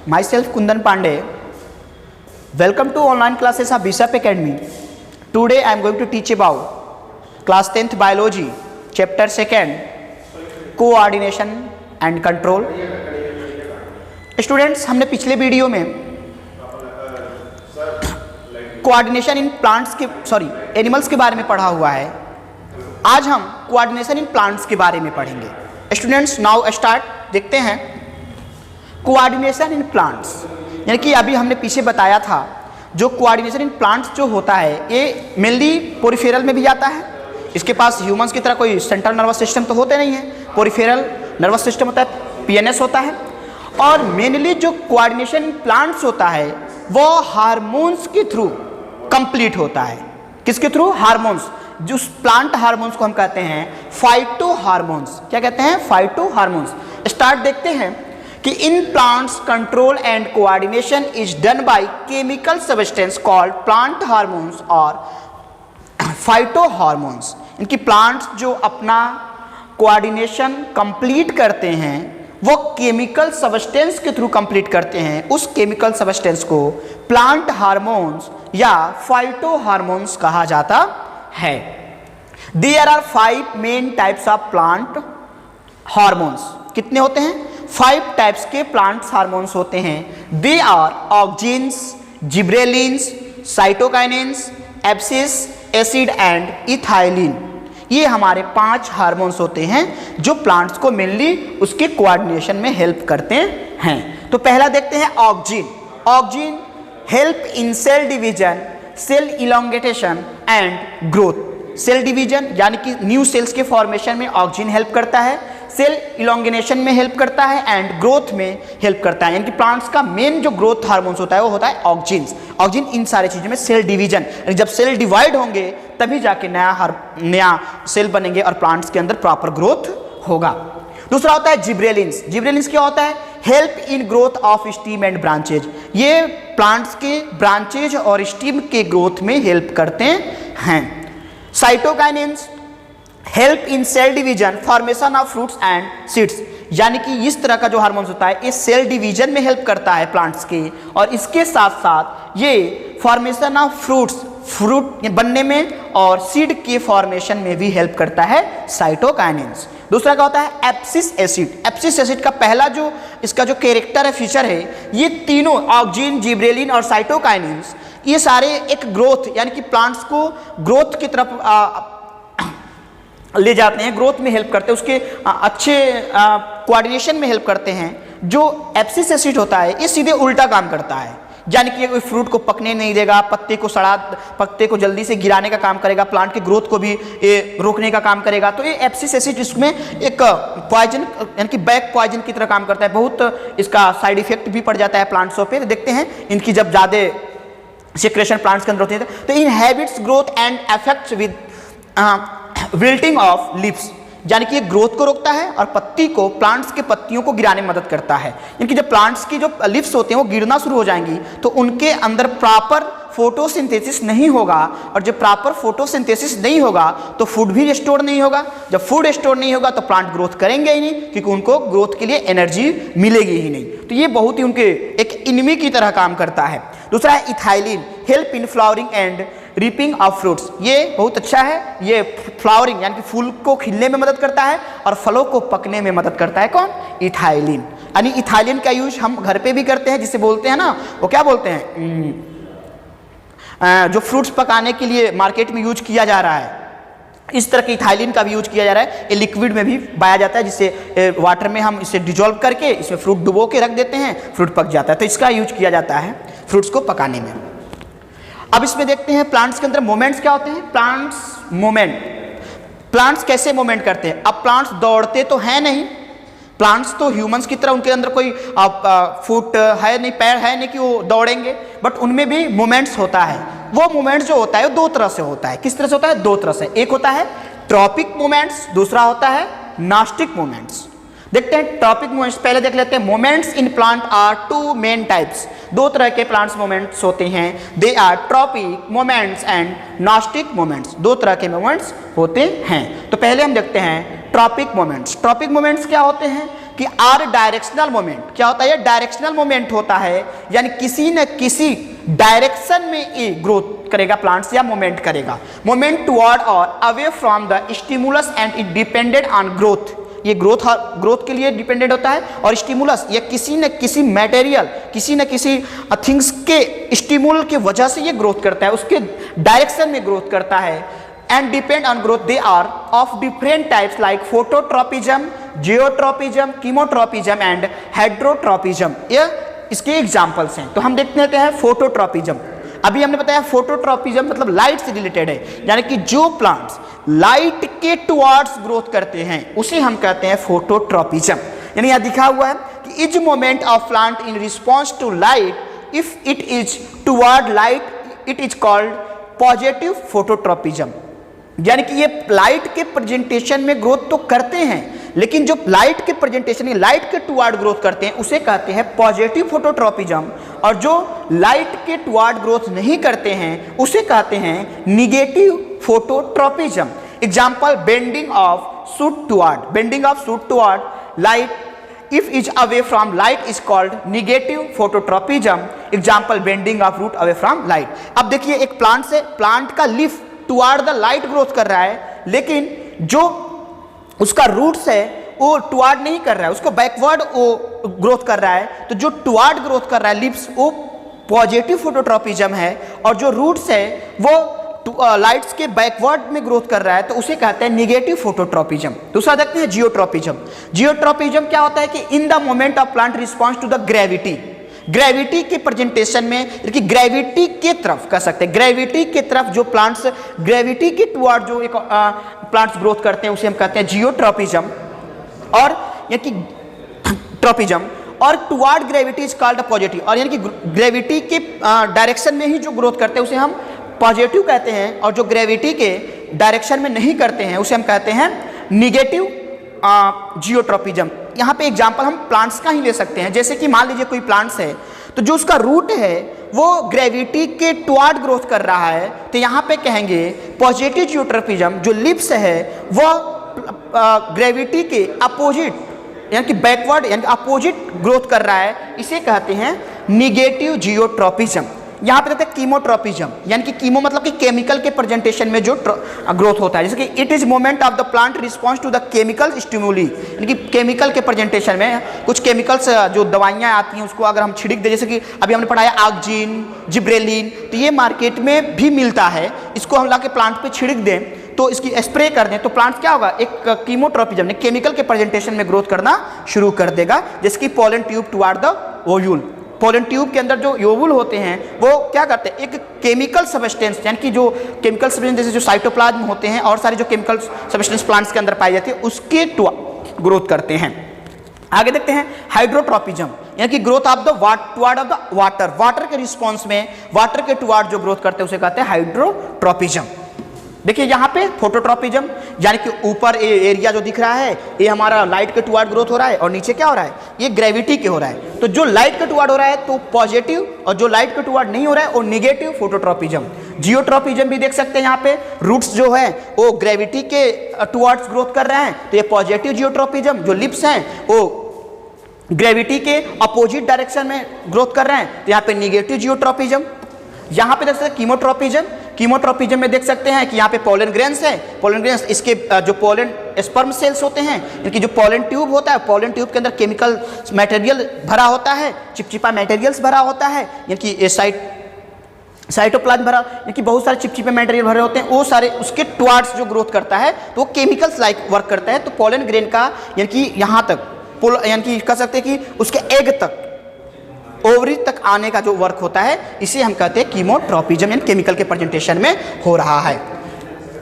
Myself Kundan Pandey. Welcome to online classes of Bishop Academy. Today I am going to teach about class 10th biology, chapter 2nd, coordination and control. Students, हमने पिछले video में coordination in plants के animals के बारे में पढ़ा हुआ है. आज हम कोऑर्डिनेशन इन प्लांट्स के बारे में पढ़ेंगे. Students, now start. देखते हैं कोऑर्डिनेशन इन प्लांट्स, यानी कि अभी हमने पीछे बताया था जो कोऑर्डिनेशन इन प्लांट्स जो होता है ये मेनली पोरिफेरल में भी आता है. इसके पास ह्यूमंस की तरह कोई सेंट्रल नर्वस सिस्टम तो होते नहीं है. पोरिफेरल नर्वस सिस्टम होता है, पीएनएस होता है. और मेनली जो कोऑर्डिनेशन इन प्लांट्स होता है वो हार्मोन्स के थ्रू कंप्लीट होता है. किसके थ्रू? हार्मोन्स. जो प्लांट हार्मोन्स को हम कहते हैं फाइटो हार्मोन्स. क्या कहते हैं? Phyto hormones. स्टार्ट. देखते हैं कि in plants control and coordination is done by chemical substance called plant hormones और फाइटो हार्मोन्स. इनकी प्लांट्स जो अपना कोऑर्डिनेशन कंप्लीट करते हैं वो केमिकल सब्सटेंस के थ्रू कंप्लीट करते हैं. उस केमिकल सब्सटेंस को प्लांट हार्मोन्स या फाइटो हार्मोन्स कहा जाता है. There are 5 main types of plant hormones. कितने होते हैं? 5 टाइप्स के प्लांट हार्मोन्स होते हैं. They are auxins, gibberellins, cytokinins, abscisic, acid and ethylene. ये हमारे 5 हार्मोन्स होते हैं जो प्लांट्स को मेनली उसके कोऑर्डिनेशन में हेल्प करते हैं. तो पहला देखते हैं auxin. Auxin help in cell division, cell elongation and growth. Cell division यानी कि न्यू सेल्स के फॉर्मेशन में ऑक्जिन हेल्प करता है, सेल इलोंगेशन में हेल्प करता है एंड ग्रोथ में हेल्प करता है. यानी कि प्लांट्स का मेन जो ग्रोथ हार्मोन्स होता है वो होता है ऑक्जिन्स. ऑक्जिन इन सारी चीज़ों में सेल डिवीजन, जब सेल डिवाइड होंगे तभी जाके नया सेल बनेंगे और प्लांट्स के अंदर प्रॉपर ग्रोथ होगा. दूसरा होता है जिब्रेलिन्स. जिब्रेलिन्स क्या होता है? Help in growth of stem and branches. ये प्लांट्स के ब्रांचेज और स्टीम के ग्रोथ में हेल्प करते हैं. Cytokinins help in cell division, formation of fruits and seeds. यानी कि इस तरह का जो हार्मोन्स होता है इस सेल डिवीजन में हेल्प करता है प्लांट्स के, और इसके साथ साथ ये फॉर्मेशन ऑफ फ्रूट बनने में और सीड के फॉर्मेशन में भी हेल्प करता है साइटोकाइनेन्स. दूसरा क्या होता है? Abscess acid. एब्सिस एसिड का पहला जो इसका जो कैरेक्टर है, फीचर है, ये तीनों ऑक्जिन, जिब्रेलिन और साइटोकाइनेन्स ये सारे एक ग्रोथ यानी कि प्लांट्स को ग्रोथ की तरफ ले जाते हैं, ग्रोथ में हेल्प करते हैं, उसके अच्छे कोऑर्डिनेशन में हेल्प करते हैं. जो एब्सिस एसिड होता है ये सीधे उल्टा काम करता है. यानी कि कोई फ्रूट को पकने नहीं देगा, पत्ते को जल्दी से गिराने का काम करेगा, प्लांट के ग्रोथ को भी ये रोकने का काम करेगा. तो ये एब्सिस एसिड इसमें एक पॉइजन यानी कि बैक पॉइजन की तरह काम करता है. बहुत इसका साइड इफेक्ट भी पड़ जाता है प्लांट्सों पे. देखते हैं इनकी जब ज़्यादा सिक्रेशन प्लांट्स के अंदर होती है तो inhabits growth and affects with wilting of leaves. यानी कि ये ग्रोथ को रोकता है और प्लांट्स के पत्तियों को गिराने में मदद करता है. इनकी जब प्लांट्स की जो लीव्स होते हैं वो गिरना शुरू हो जाएंगी तो उनके अंदर प्रॉपर फोटोसिंथेसिस नहीं होगा, और जब प्रॉपर फोटोसिंथेसिस नहीं होगा तो फूड भी स्टोर नहीं होगा. जब फूड स्टोर नहीं होगा तो प्लांट ग्रोथ करेंगे ही नहीं, क्योंकि उनको ग्रोथ के लिए एनर्जी मिलेगी ही नहीं. तो ये बहुत ही उनके एक इनमी की तरह काम करता है. दूसरा है ethylene. Help in flowering and reaping of fruits. ये बहुत अच्छा है. ये फ्लावरिंग यानी कि फूल को खिलने में मदद करता है और फलों को पकने में मदद करता है. कौन? इथाइलिन. यानी इथाइलिन का यूज हम घर पे भी करते हैं, जिसे बोलते हैं ना, वो क्या बोलते हैं, जो फ्रूट्स पकाने के लिए मार्केट में यूज किया जा रहा है, इस तरह के इथाइलिन का भी यूज किया जा रहा है. ये लिक्विड में भी पाया जाता है, जिससे वाटर में हम इसे डिजोल्व करके इसमें फ्रूट डुबो के रख देते हैं, फ्रूट पक जाता है. तो इसका यूज किया जाता है फ्रूट्स को पकाने में. अब इसमें देखते हैं प्लांट्स के अंदर मोमेंट्स क्या होते हैं. प्लांट्स कैसे मोमेंट करते हैं? अब प्लांट्स दौड़ते तो हैं नहीं, प्लांट्स तो ह्यूमंस की तरह उनके अंदर कोई फुट है नहीं, पैर है नहीं कि वो दौड़ेंगे, बट उनमें भी मोमेंट्स होता है. वो मोमेंट्स जो होता है वो 2 तरह से होता है. किस तरह से होता है? 2 तरह से. एक होता है ट्रॉपिक मोमेंट्स, दूसरा होता है नास्टिक मोमेंट्स. देखते हैं ट्रॉपिक मोमेंट्स पहले देख लेते हैं. Moments in plant are 2 main types. 2 तरह के प्लांट्स मोमेंट्स होते हैं. They are tropic moments and nastic moments. 2 तरह के मोमेंट्स होते हैं. तो पहले हम देखते हैं ट्रॉपिक मोमेंट्स. ट्रॉपिक मोमेंट्स क्या होते हैं? कि आर डायरेक्शनल मोमेंट, क्या होता है, डायरेक्शनल मोमेंट होता है, यानी किसी न किसी डायरेक्शन में ये ग्रोथ करेगा प्लांट्स या मोमेंट करेगा। मोमेंट टुवर्ड और away from the stimulus and it depended on growth, ये ग्रोथ के लिए डिपेंडेंट होता है, और स्टिमुलस या किसी न किसी मटेरियल, किसी न किसी थिंग्स के स्टिमुल की वजह से ये ग्रोथ करता है, उसके डायरेक्शन में ग्रोथ करता है। And depend on growth, they are of different types like phototropism, geotropism, chemotropism and hydrotropism, ये इसके एग्जाम्पल्स हैं। तो हम देखते हैं फोटोट्रोपिज्म। अभी हमने बताया फोटोट्रोपिज्म मतलब लाइट से रिलेटेड है, यानी कि जो प्लांट्स लाइट के टुवर्ड्स ग्रोथ करते हैं उसे हम कहते हैं फोटोट्रोपिज्म। यानी यहां दिखा हुआ है कि is moment of plant in response to light, if it is toward light it is called positive phototropism. यानी कि ये लाइट के प्रेजेंटेशन में ग्रोथ तो करते हैं, लेकिन जो लाइट के प्रेजेंटेशन लाइट के टुवर्ड ग्रोथ करते हैं उसे कहते हैं पॉजिटिव फोटोट्रोपिज्म, और जो लाइट के टुवर्ड ग्रोथ नहीं करते हैं उसे कहते हैं negative phototropism. Example, bending of shoot toward light if is away from light is called negative phototropism. Example, bending of root away from light. अब देखिए एक प्लांट से, प्लांट का leaf toward the light growth कर रहा है, लेकिन जो उसका रूट्स है वो टुवर्ड नहीं कर रहा है, उसको बैकवर्ड वो ग्रोथ कर रहा है। तो जो टुवर्ड ग्रोथ कर रहा है लीव्स, वो पॉजिटिव फोटोट्रोपिज्म है, और जो रूट्स है वो लाइट्स के बैकवर्ड में ग्रोथ कर रहा है, तो उसे कहते हैं निगेटिव फोटोट्रोपिज्म। दूसरा देखते हैं जियोट्रोपिज्म। जियोट्रोपिज्म क्या होता है कि in the moment of plant response to the gravity, gravity के प्रेजेंटेशन में, ग्रेविटी के तरफ कह सकते हैं, ग्रेविटी के तरफ जो प्लांट्स ग्रेविटी के टुवर्ड जो एक प्लांट्स ग्रोथ करते हैं उसे हम कहते हैं जियोट्रोपिज्म, और यानी कि ट्रोपिज्म, और toward gravity is called positive, और यानी कि ग्रेविटी के डायरेक्शन में ही जो ग्रोथ करते हैं उसे हम पॉजिटिव कहते हैं, और जो ग्रेविटी के डायरेक्शन में नहीं करते हैं उसे हम कहते हैं निगेटिव जियोट्रोपिज्म। यहाँ पे एग्जांपल हम प्लांट्स का ही ले सकते हैं, जैसे कि मान लीजिए कोई प्लांट्स है तो जो उसका रूट है वो ग्रेविटी के टुवर्ड ग्रोथ कर रहा है, तो यहाँ पे कहेंगे पॉजिटिव जियोट्रोपिज्म। जो लिप्स है वो ग्रेविटी के अपोजिट यानी कि बैकवर्ड यानी अपोजिट ग्रोथ कर रहा है, इसे कहते हैं निगेटिव जियोट्रोपिज्म। यहाँ पे देखते हैं कीमोट्रोपिज्म, यानी कि कीमो मतलब कि केमिकल के प्रेजेंटेशन में जो ग्रोथ होता है, जैसे कि it is moment of the plant response to the chemical stimuli, यानी कि केमिकल के प्रेजेंटेशन में कुछ केमिकल्स जो दवाइयाँ आती हैं उसको अगर हम छिड़क दें, जैसे कि अभी हमने पढ़ा है ऑक्जिन, जिब्रेलिन, तो ये मार्केट में भी मिलता है, इसको हम ला के प्लांट पे छिड़क दें तो इसकी स्प्रे कर दें तो प्लांट क्या होगा, एक कीमोट्रोपिज्म केमिकल के प्रेजेंटेशन में ग्रोथ करना शुरू कर देगा, जैसे कि pollen tube toward the ovule. Pollen tube के अंदर जो ओव्यूल होते हैं वो क्या करते हैं, एक केमिकल सबस्टेंस यानी कि जो केमिकल सबस्टेंस जैसे जो साइटोप्लाज्म होते हैं और सारे जो केमिकल सबस्टेंस प्लांट्स के अंदर पाई जाती है उसके ग्रोथ करते हैं। आगे देखते हैं हाइड्रोट्रोपिज्म, यानी कि growth of the toward of the water, water के रिस्पॉन्स में वाटर के टुवर्ड जो ग्रोथ करते हैं उसे कहते हैं हाइड्रोट्रोपिज्म। देखिए यहाँ पे फोटोट्रोपिज्म यानी कि ऊपर एरिया जो दिख रहा है ये हमारा लाइट के टुवर्ड ग्रोथ हो रहा है, और नीचे क्या हो रहा है, ये ग्रेविटी के हो रहा है। तो जो लाइट के टुवर्ड हो रहा है तो पॉजिटिव, और जो लाइट के टुवर्ड नहीं हो रहा है वो निगेटिव फोटोट्रोपिज्म। जियोट्रोपिज्म भी देख सकते हैं, यहाँ पे रूट्स जो है वो ग्रेविटी के टुवर्ड्स ग्रोथ कर रहे हैं तो ये पॉजिटिव जियोट्रोपिज्म। जो लिप्स हैं वो ग्रेविटी के अपोजिट डायरेक्शन में ग्रोथ कर रहे हैं तो यहाँ पे निगेटिव जियोट्रोपिज्म। यहाँ पे देख सकते हैं कीमोट्रोपिज्म, कीमोट्रोपिज्म में देख सकते हैं कि यहाँ पे पोलन ग्रेन्स है, पोलन ग्रेन्स इसके जो पोलन स्पर्म सेल्स होते हैं, इनकी जो पोलन ट्यूब होता है, पोलन ट्यूब के अंदर केमिकल मटेरियल भरा होता है, चिपचिपा मटेरियल्स भरा होता है, यानी कि साइटोप्लाज्म भरा, यानी कि बहुत सारे चिपचिपे मटेरियल भरे होते हैं, वो सारे उसके टुवर्ड्स जो ग्रोथ करता है तो वो केमिकल्स लाइक वर्क करता है। तो पोलन ग्रेन का यानी कि यहाँ तक यानी कि कह सकते हैं कि उसके एग तक, ओवरी तक आने का जो वर्क होता है इसे हम कहते हैं कीमोट्रोपिज्म, यानी केमिकल के प्रेजेंटेशन में हो रहा है।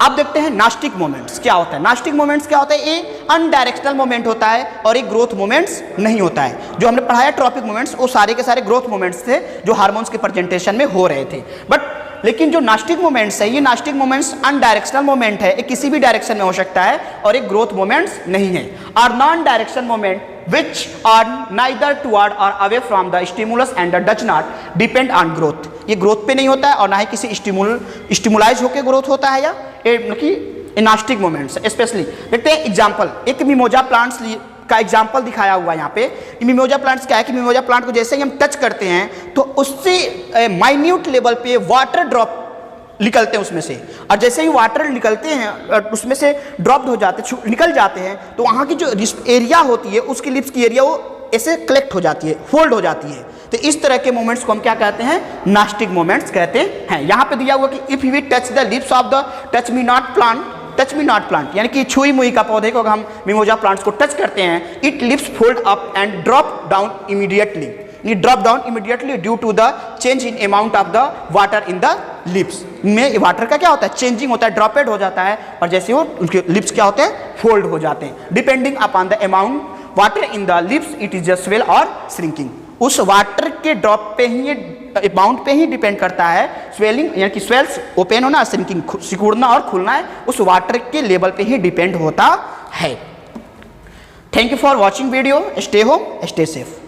अब देखते हैं नास्टिक मोमेंट्स क्या होता है। नास्टिक मोमेंट्स क्या होता है, ये अनडायरेक्शनल मोमेंट होता है और एक ग्रोथ मोमेंट्स नहीं होता है। जो हमने पढ़ाया ट्रॉपिक मोमेंट्स वो सारे के सारे ग्रोथ मोमेंट्स थे जो हार्मोन्स के प्रेजेंटेशन में हो रहे थे। लेकिन जो नास्टिक मोमेंट्स है, ये नास्टिक मोमेंट्स अनडायरेक्शनल मोमेंट है, ये किसी भी डायरेक्शन में हो सकता है और एक ग्रोथ मोमेंट्स नहीं है। और non direction moment which are neither toward or away from the stimulus and does not depend on growth, ये ग्रोथ पे नहीं होता है और ना ही किसी स्टिमुलाइज होकर ग्रोथ होता है, या नास्टिक मोमेंट्स। स्पेशली देखते हैं एग्जांपल, एक मिमोजा प्लांट्स का एग्जाम्पल दिखाया हुआ है यहाँ पे। मिमोजा प्लांट्स क्या है कि मिमोजा प्लांट को जैसे ही हम टच करते हैं तो उससे माइन्यूट लेवल पे वाटर ड्रॉप निकलते हैं उसमें से, और जैसे ही वाटर निकलते हैं उसमें से ड्रॉप हो जाते निकल जाते हैं तो वहाँ की जो एरिया होती है उसकी लिप्स की एरिया वो ऐसे कलेक्ट हो जाती है, फोल्ड हो जाती है। तो इस तरह के मोमेंट्स को हम क्या कहते हैं, नास्टिक मोमेंट्स कहते हैं। यहाँ पे दिया हुआ कि if we touch the lips of the touch me not plant, यानी कि छुई मुई का पौधे को हम मिमोजा प्लांट्स को टच करते हैं, it lips fold up and drop down immediately due to the change in amount of the water in the lips. में वाटर का क्या होता है, चेंजिंग होता है, ड्रॉपेड हो जाता है, और जैसे वो उनके लिप्स क्या होते हैं, फोल्ड हो जाते हैं। Depending upon the amount water in the lips it is just swell और श्रिंकिंग। उस वाटर के ड्रॉप पे ही, ये अमाउंट पे ही डिपेंड करता है स्वेलिंग, यानी कि स्वेल्स ओपन होना, श्रिंकिंग सिकुड़ना और खुलना है उस वाटर के लेवल पे ही डिपेंड होता है। Thank you for watching video. Stay home, stay safe.